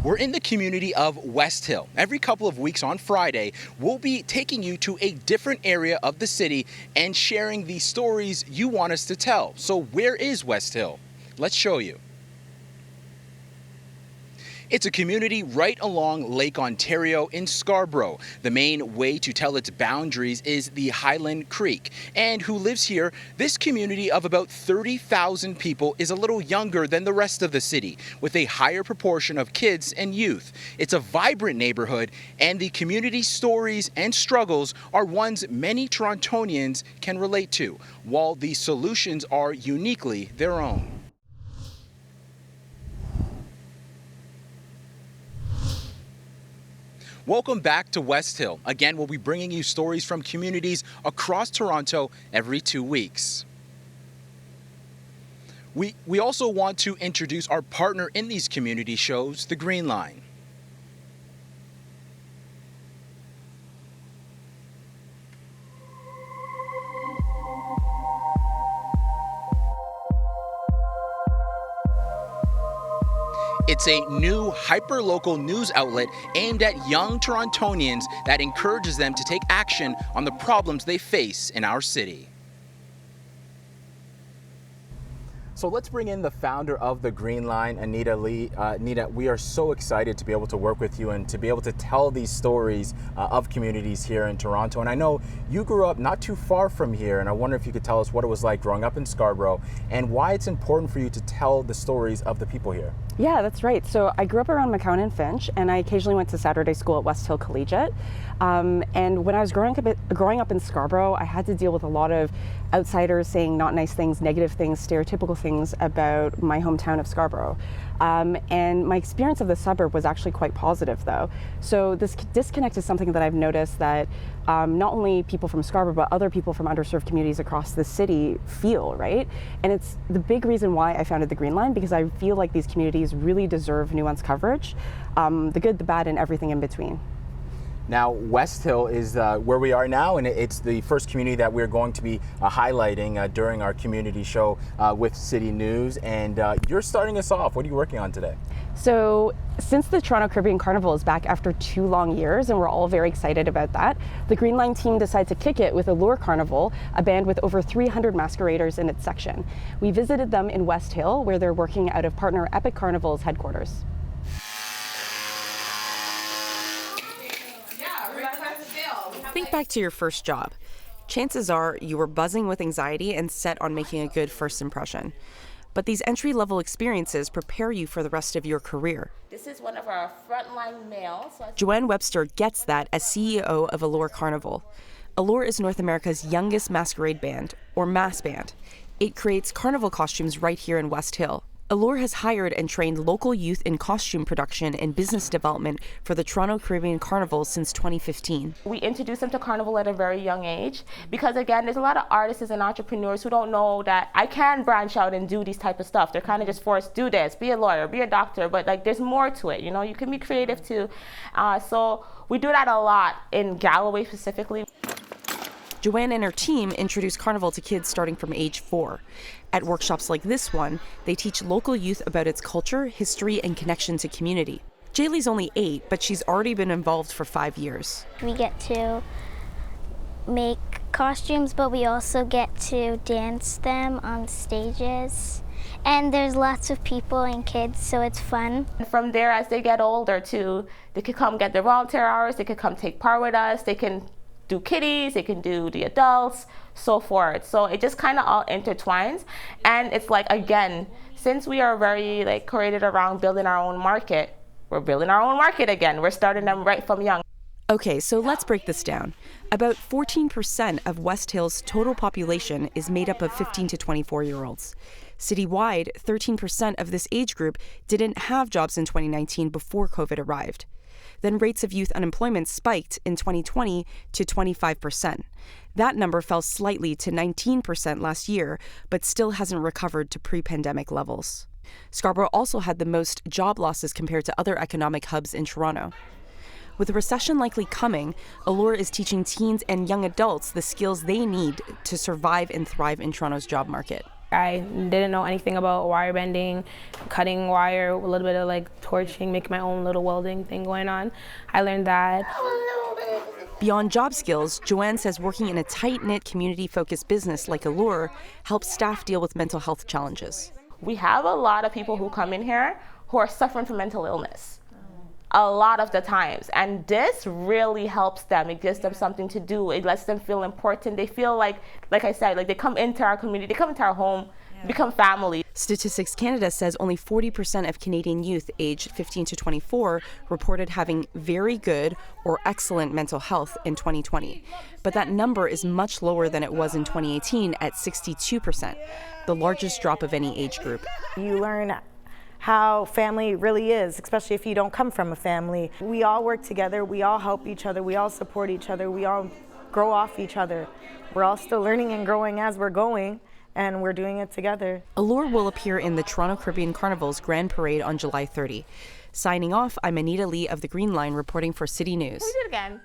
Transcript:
We're in the community of West Hill. Every couple of weeks on Friday, we'll be taking you to a different area of the city and sharing the stories you want us to tell. So where is West Hill? Let's show you. It's a community right along Lake Ontario in Scarborough. The main way to tell its boundaries is the Highland Creek. And who lives here? This community of about 30,000 people is a little younger than the rest of the city, with a higher proportion of kids and youth. It's a vibrant neighborhood, and the community stories and struggles are ones many Torontonians can relate to, while the solutions are uniquely their own. Welcome back to West Hill. Again, we'll be bringing you stories from communities across Toronto every 2 weeks. We also want to introduce our partner in these community shows, the Green Line. It's a new hyper-local news outlet aimed at young Torontonians that encourages them to take action on the problems they face in our city. So let's bring in the founder of the Green Line, Anita Li. Anita, we are so excited to be able to work with you and to be able to tell these stories of communities here in Toronto. And I know you grew up not too far from here, and I wonder if you could tell us what it was like growing up in Scarborough and why it's important for you to tell the stories of the people here. Yeah, that's right. So I grew up around McCown and Finch, and I occasionally went to Saturday school at West Hill Collegiate. And when I was growing up in Scarborough, I had to deal with a lot of outsiders saying not nice things, negative things, stereotypical things about my hometown of Scarborough. And my experience of the suburb was actually quite positive, though. So this disconnect is something that I've noticed that not only people from Scarborough, but other people from underserved communities across the city feel, right? And it's the big reason why I founded the Green Line, because I feel like these communities really deserve nuanced coverage, the good, the bad, and everything in between. Now, West Hill is where we are now, and it's the first community that we're going to be highlighting during our community show with CityNews. And you're starting us off. What are you working on today? So, since the Toronto Caribbean Carnival is back after 2 long years, and we're all very excited about that, the Green Line team decided to kick it with Allure Carnival, a band with over 300 masqueraders in its section. We visited them in West Hill, where they're working out of partner Epic Carnival's headquarters. Think back to your first job. Chances are you were buzzing with anxiety and set on making a good first impression. But these entry-level experiences prepare you for the rest of your career. This is one of our frontline males. Joanne Webster gets that as CEO of Allure Carnival. Allure is North America's youngest masquerade band, or mass band. It creates carnival costumes right here in West Hill. Allure has hired and trained local youth in costume production and business development for the Toronto Caribbean Carnival since 2015. We introduced them to Carnival at a very young age because, again, there's a lot of artists and entrepreneurs who don't know that I can branch out and do these type of stuff. They're kind of just forced, do this, be a lawyer, be a doctor, but like there's more to it, you know, you can be creative too. So we do that a lot in Galloway specifically. Joanne and her team introduce Carnival to kids starting from age 4. At workshops like this one, they teach local youth about its culture, history, and connection to community. Jaylee's only 8, but she's already been involved for 5 years. We get to make costumes, but we also get to dance them on stages. And there's lots of people and kids, so it's fun. From there, as they get older too, they could come get their volunteer hours, they could come take part with us, they can do kiddies, they can do the adults, so forth. So it just kind of all intertwines. And it's like, again, since we are very like created around building our own market, we're building our own market again. We're starting them right from young. Okay, so let's break this down. About 14% of West Hill's total population is made up of 15 to 24-year-olds. Citywide, 13% of this age group didn't have jobs in 2019 before COVID arrived. Then rates of youth unemployment spiked in 2020 to 25%. That number fell slightly to 19% last year, but still hasn't recovered to pre-pandemic levels. Scarborough also had the most job losses compared to other economic hubs in Toronto. With a recession likely coming, Allure is teaching teens and young adults the skills they need to survive and thrive in Toronto's job market. I didn't know anything about wire bending, cutting wire, a little bit of like torching, making my own little welding thing going on. I learned that. Beyond job skills, Joanne says working in a tight-knit, community-focused business like Allure helps staff deal with mental health challenges. We have a lot of people who come in here who are suffering from mental illness. A lot of the times, and this really helps them. It gives them something to do. It lets them feel important. They feel like I said, like they come into our community, they come into our home, become family. Statistics Canada says only 40% of Canadian youth aged 15 to 24 reported having very good or excellent mental health in 2020. But that number is much lower than it was in 2018 at 62%, the largest drop of any age group. You learn how family really is, especially if you don't come from a family. We all work together, we all help each other, we all support each other, we all grow off each other. We're all still learning and growing as we're going, and we're doing it together. Allure will appear in the Toronto Caribbean Carnival's Grand Parade on July 30. Signing off, I'm Anita Li of the Green Line reporting for City News. We did it again.